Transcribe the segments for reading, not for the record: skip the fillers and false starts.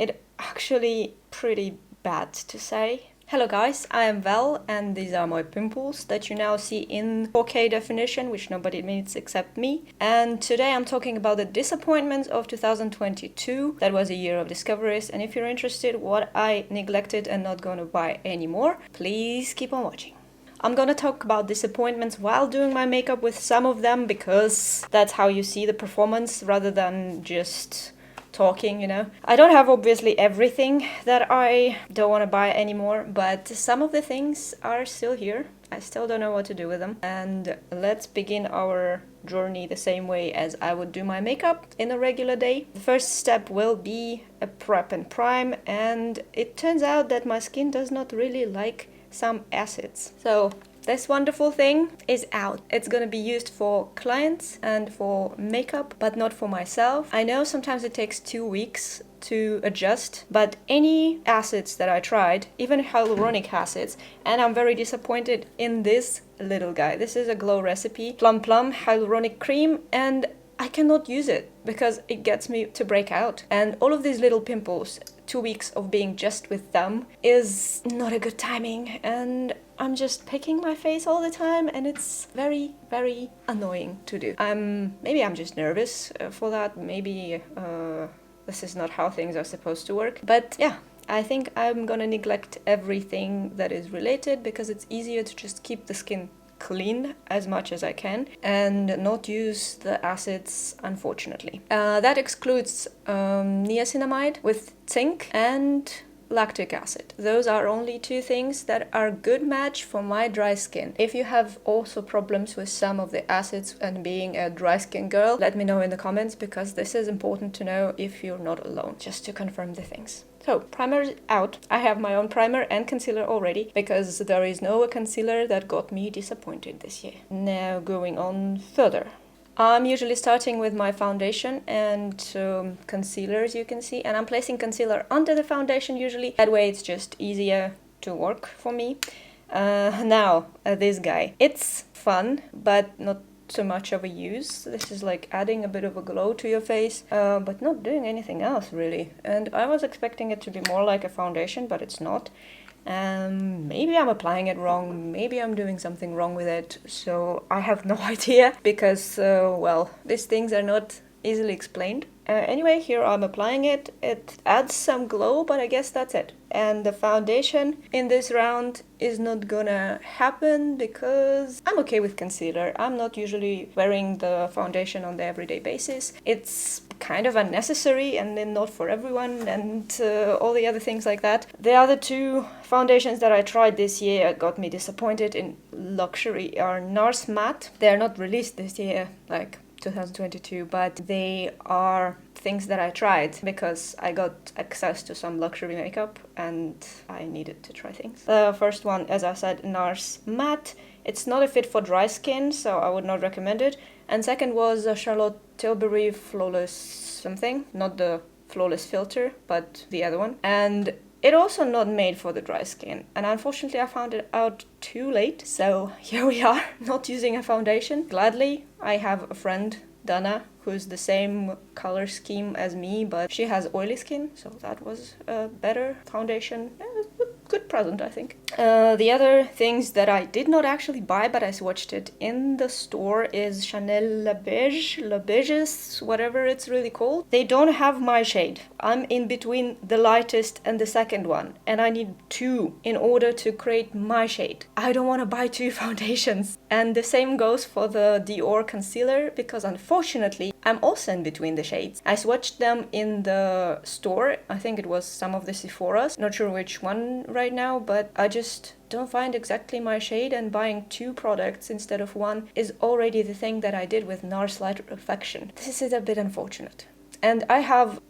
It actually pretty bad to say. Hello guys, I am Val and these are my pimples that you now see in 4K definition, which nobody needs except me. And today I'm talking about the disappointments of 2022. That was a year of discoveries, and if you're interested what I neglected and not gonna buy anymore, please keep on watching. I'm gonna talk about disappointments while doing my makeup with some of them because that's how you see the performance rather than just talking, you know. I don't have obviously everything that I don't want to buy anymore, but some of the things are still here. I still don't know what to do with them. And let's begin our journey the same way as I would do my makeup in a regular day. The first step will be a prep and prime, and it turns out that my skin does not really like some acids. So this wonderful thing is out. It's gonna be used for clients and for makeup, but not for myself. I know sometimes it takes 2 weeks to adjust, but any acids that I tried, even hyaluronic acids, and I'm very disappointed in this little guy. This is a Glow Recipe Plum Plum Hyaluronic Cream, and I cannot use it because it gets me to break out. And all of these little pimples, 2 weeks of being just with them is not a good timing, and I'm just picking my face all the time, and it's very, very annoying to do. Maybe I'm just nervous for that. Maybe this is not how things are supposed to work. But yeah, I think I'm gonna neglect everything that is related because it's easier to just keep the skin clean as much as I can and not use the acids, unfortunately. That excludes niacinamide with zinc and lactic acid. Those are only 2 things that are good match for my dry skin. If you have also problems with some of the acids and being a dry skin girl, let me know in the comments because this is important to know if you're not alone, just to confirm the things. So, primer is out. I have my own primer and concealer already because there is no concealer that got me disappointed this year. Now going on further. I'm usually starting with my foundation and concealer, as you can see, and I'm placing concealer under the foundation usually. That way it's just easier to work for me. Now, this guy. It's fun, but not so much of a use. This is like adding a bit of a glow to your face, but not doing anything else really. And I was expecting it to be more like a foundation, but it's not. Maybe I'm applying it wrong, maybe I'm doing something wrong with it, so I have no idea because, well, these things are not easily explained. Anyway, here I'm applying it. It adds some glow, but I guess that's it. And the foundation in this round is not gonna happen because I'm okay with concealer. I'm not usually wearing the foundation on the everyday basis. It's kind of unnecessary and then not for everyone and all the other things like that. The other 2 foundations that I tried this year got me disappointed in luxury are NARS Matte. They're not released this year, like 2022, but they are things that I tried because I got access to some luxury makeup and I needed to try things. The first one, as I said, NARS Matte. It's not a fit for dry skin, so I would not recommend it. And second was a Charlotte Tilbury Flawless something, not the Flawless filter, but the other one. And it also not made for the dry skin, and unfortunately I found it out too late, so here we are, not using a foundation. Gladly, I have a friend, Dana, who's the same color scheme as me, but she has oily skin, so that was a better foundation. Good present, I think. The other things that I did not actually buy, but I swatched it in the store, is Chanel Le Beiges, whatever it's really called. They don't have my shade. I'm in between the lightest and the second one, and I need 2 in order to create my shade. I don't want to buy 2 foundations. And the same goes for the Dior concealer, because unfortunately I'm also in between the shades. I swatched them in the store. I think it was some of the Sephora's, not sure which one right now, but I just don't find exactly my shade, and buying 2 products instead of 1 is already the thing that I did with NARS Light Reflection. This is a bit unfortunate. And I have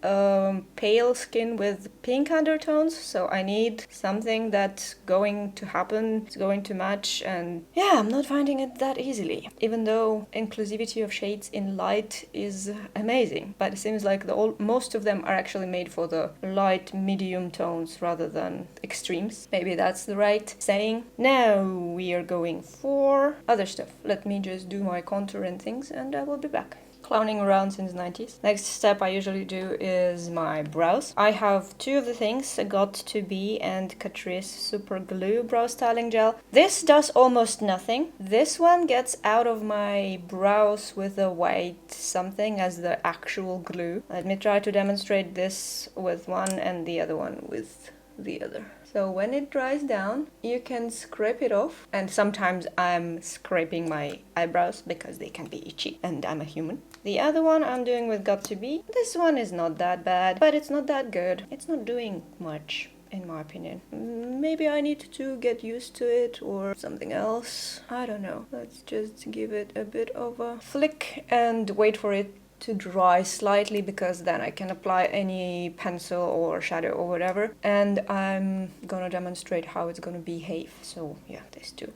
pale skin with pink undertones, so I need something that's going to happen, it's going to match, and yeah, I'm not finding it that easily. Even though inclusivity of shades in light is amazing, but it seems like most of them are actually made for the light medium tones rather than extremes. Maybe that's the right saying. Now we are going for other stuff. Let me just do my contour and things and I will be back. clowning around since 90s. Next step I usually do is my brows. I have two of the things, Got To Be and Catrice Super Glue Brow Styling Gel. This does almost nothing. This one gets out of my brows with a white something as the actual glue. Let me try to demonstrate this with one and the other one with the other. So when it dries down, you can scrape it off. And sometimes I'm scraping my eyebrows because they can be itchy and I'm a human. The other one I'm doing with Got To Be. This one is not that bad, but it's not that good. It's not doing much, in my opinion. Maybe I need to get used to it or something else. I don't know. Let's just give it a bit of a flick and wait for it to dry slightly, because then I can apply any pencil or shadow or whatever, and I'm gonna demonstrate how it's gonna behave. So yeah, these two.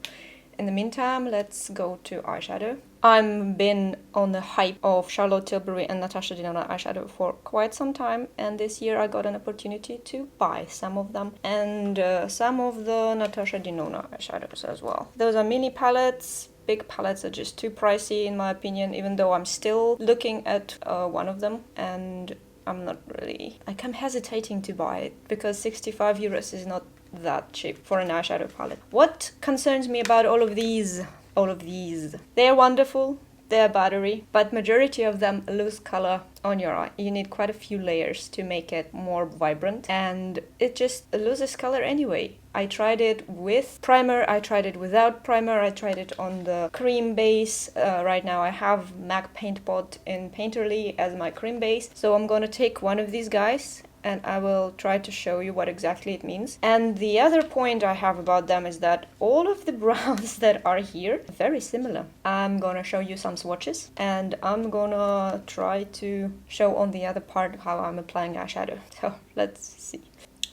In the meantime, let's go to eyeshadow. I've been on the hype of Charlotte Tilbury and Natasha Denona eyeshadow for quite some time, and this year I got an opportunity to buy some of them, and some of the Natasha Denona eyeshadows as well. Those are mini palettes. Big palettes are just too pricey in my opinion, even though I'm still looking at one of them, and I'm hesitating to buy it because 65 euros is not that cheap for an eyeshadow palette. What concerns me about all of these, they're wonderful, they're battery, but majority of them lose color on your eye. You need quite a few layers to make it more vibrant, and it just loses color anyway. I tried it with primer, I tried it without primer, I tried it on the cream base. Right now I have MAC Paint Pot in Painterly as my cream base, so I'm gonna take one of these guys and I will try to show you what exactly it means. And the other point I have about them is that all of the browns that are here are very similar. I'm gonna show you some swatches, and I'm gonna try to show on the other part how I'm applying eyeshadow. So let's see.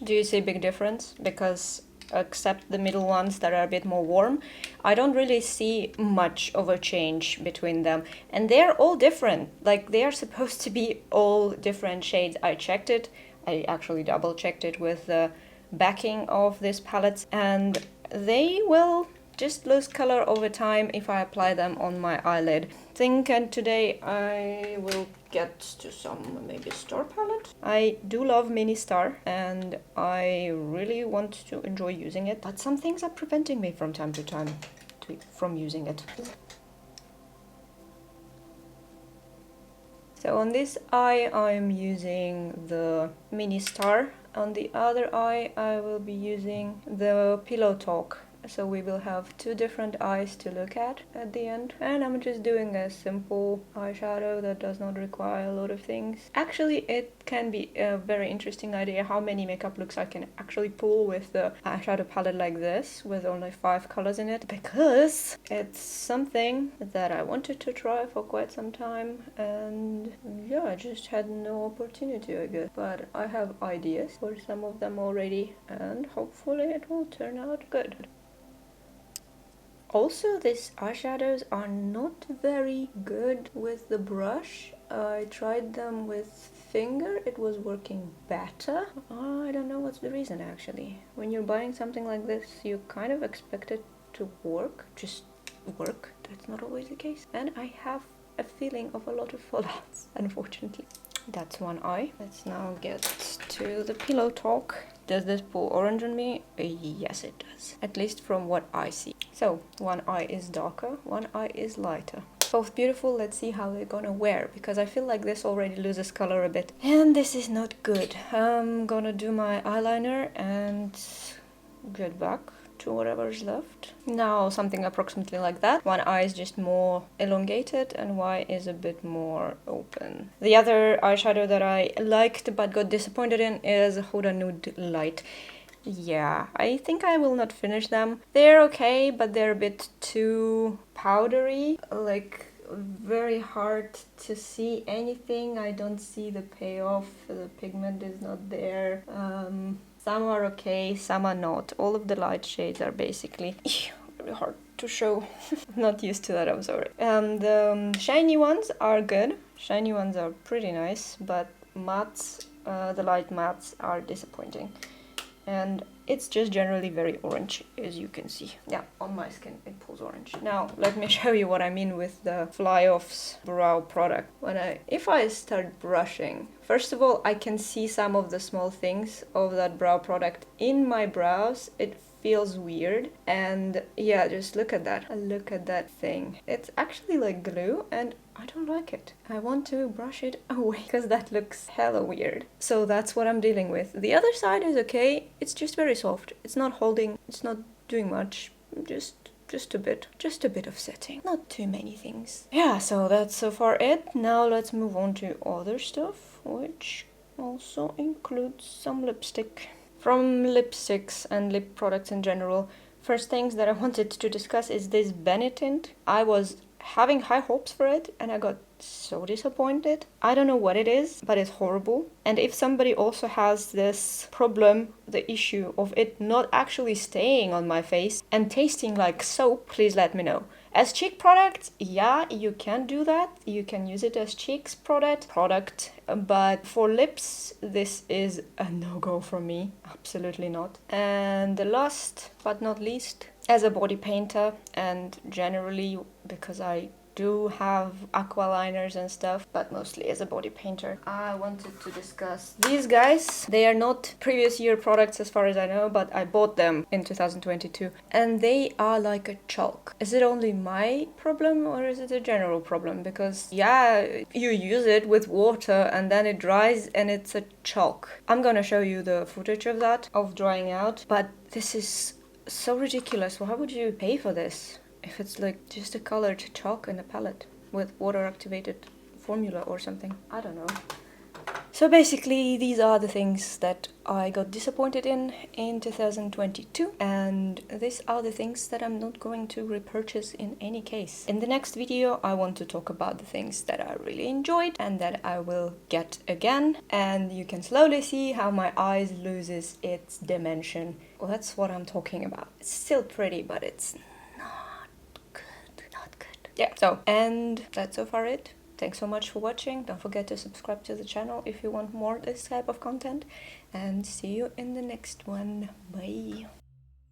Do you see a big difference? Because except the middle ones that are a bit more warm, I don't really see much of a change between them, and they're all different. Like, they are supposed to be all different shades. I checked it, I actually double checked it with the backing of this palette, and they will just lose color over time if I apply them on my eyelid. And today I will get to some maybe star palette. I do love mini star and I really want to enjoy using it, but some things are preventing me from time to time from using it. So on this eye I'm using the mini star. On the other eye I will be using the Pillow Talk. So we will have two different eyes to look at the end. And I'm just doing a simple eyeshadow that does not require a lot of things. Actually, it can be a very interesting idea how many makeup looks I can actually pull with the eyeshadow palette like this, with only 5 colors in it, because it's something that I wanted to try for quite some time, and yeah, I just had no opportunity, I guess. But I have ideas for some of them already, and hopefully it will turn out good. Also, these eyeshadows are not very good with the brush. I tried them with finger, it was working better. I don't know what's the reason actually. When you're buying something like this, you kind of expect it to work, just work. That's not always the case. And I have a feeling of a lot of fallouts, unfortunately. That's one eye. Let's now get to the Pillow Talk. Does this pull orange on me? Yes, it does. At least from what I see. So, one eye is darker, one eye is lighter. Both beautiful. Let's see how they're gonna wear, because I feel like this already loses color a bit. And this is not good. I'm gonna do my eyeliner and get back to whatever's left. Now something approximately like that. One eye is just more elongated and one is a bit more open. The other eyeshadow that I liked but got disappointed in is Huda Nude Light. Yeah, I think I will not finish them. They're okay, but they're a bit too powdery, like very hard to see anything. I don't see the payoff, the pigment is not there. Some are okay, some are not. All of the light shades are basically very hard to show. I'm not used to that, I'm sorry. The shiny ones are good. Shiny ones are pretty nice, but mattes, the light mattes are disappointing. and it's just generally very orange, as you can see. Yeah, on my skin it pulls orange. Now let me show you what I mean with the Fly-Off's brow product. If I start brushing, first of all, I can see some of the small things of that brow product in my brows. It feels weird, and yeah, just look at that. Look at that thing. It's actually like glue, and I don't like it. I want to brush it away because that looks hella weird. So that's what I'm dealing with. The other side is okay. It's just very soft. It's not holding, it's not doing much. Just a bit of setting. Not too many things. Yeah, so that's so far it. Now let's move on to other stuff, which also includes some lipstick. From lipsticks and lip products in general, first things that I wanted to discuss is this tint. I was having high hopes for it and I got so disappointed. I don't know what it is, but it's horrible. And if somebody also has this problem, the issue of it not actually staying on my face and tasting like soap, please let me know. As cheek product, yeah, you can do that. You can use it as cheeks product, but for lips, this is a no-go for me. Absolutely not. And the last but not least, as a body painter, and generally because I do have aqua liners and stuff, but mostly as a body painter, I wanted to discuss these guys. They are not previous year products as far as I know, but I bought them in 2022, and they are like a chalk. Is it only my problem or is it a general problem? Because yeah, you use it with water and then it dries and it's a chalk. I'm gonna show you the footage of that, of drying out, but this is so ridiculous. Why would you pay for this if it's like just a colored chalk in a palette with water activated formula or something? I don't know. So basically these are the things that I got disappointed in 2022, and these are the things that I'm not going to repurchase in any case. In the next video I want to talk about the things that I really enjoyed and that I will get again, and you can slowly see how my eyes loses its dimension. Well, that's what I'm talking about. It's still pretty, but it's not good. Yeah, so, and that's so far it. Thanks so much for watching. Don't forget to subscribe to the channel if you want more of this type of content, and see you in the next one. Bye.